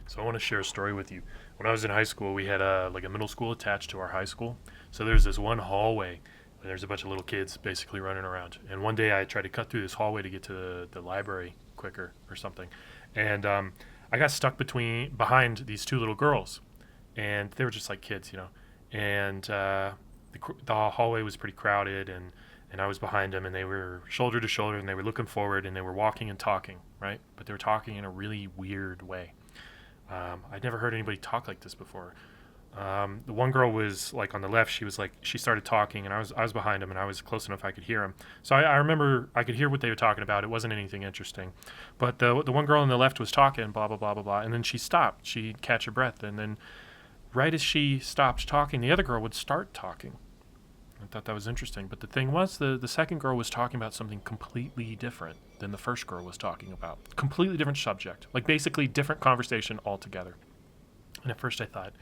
So I want to share a story with you. When I was in high school, we had a middle school attached to our high school. So there's this one hallway where there's a bunch of little kids basically running around. And one day I tried to cut through this hallway to get to the library quicker or something, and I got stuck behind these two little girls, and they were just like kids, And the hallway was pretty crowded, and I was behind them, and they were shoulder to shoulder, and they were looking forward, and they were walking and talking, right? But they were talking in a really weird way. I'd never heard anybody talk like this before. The one girl was like on the left. She started talking, and I was behind him, and I was close enough I could hear him. So I remember I could hear what they were talking about. It wasn't anything interesting, but the one girl on the left was talking, blah blah blah blah blah, and then she stopped. She'd catch her breath, and then right as she stopped talking, the other girl would start talking. I thought that was interesting. But the thing was, the second girl was talking about something completely different than the first girl was talking about. Completely different subject. Like basically different conversation altogether. And at first I thought,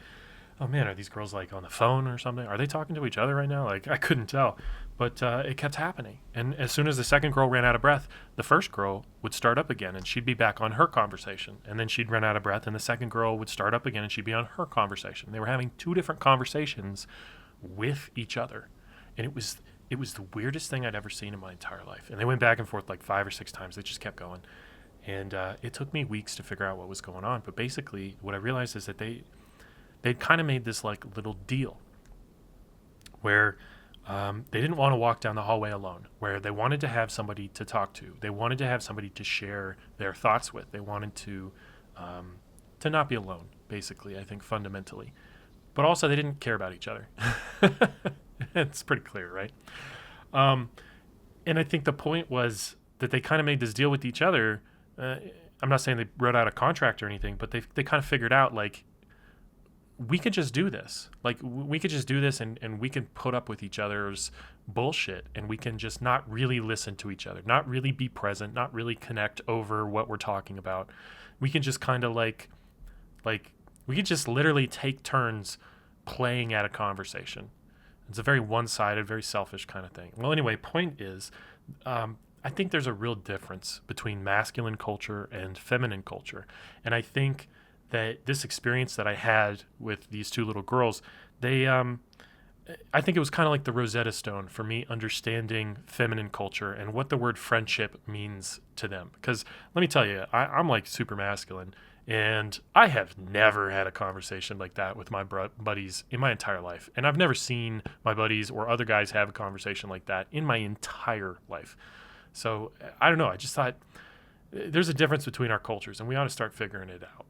oh man, are these girls like on the phone or something? Are they talking to each other right now? Like I couldn't tell. But it kept happening. And as soon as the second girl ran out of breath, the first girl would start up again and she'd be back on her conversation. And then she'd run out of breath and the second girl would start up again and she'd be on her conversation. They were having two different conversations with each other. And it was the weirdest thing I'd ever seen in my entire life. And they went back and forth like 5 or 6 times. They just kept going. And it took me weeks to figure out what was going on. But basically, what I realized is that they'd kind of made this like little deal where they didn't want to walk down the hallway alone, where they wanted to have somebody to talk to. They wanted to have somebody to share their thoughts with. They wanted to not be alone, basically, I think, fundamentally. But also, they didn't care about each other. It's pretty clear, right? And I think the point was that they kind of made this deal with each other. I'm not saying they wrote out a contract or anything, but they kind of figured out, like, we could just do this. Like, we could just do this and we can put up with each other's bullshit and we can just not really listen to each other, not really be present, not really connect over what we're talking about. We can just kind of like we could just literally take turns playing at a conversation. It's a very one-sided, very selfish kind of thing. Well, anyway, point is, I think there's a real difference between masculine culture and feminine culture. And I think that this experience that I had with these two little girls, I think it was kind of like the Rosetta Stone for me understanding feminine culture and what the word friendship means to them. Because let me tell you, I'm like super masculine. And I have never had a conversation like that with my buddies in my entire life. And I've never seen my buddies or other guys have a conversation like that in my entire life. So I don't know. I just thought there's a difference between our cultures and we ought to start figuring it out.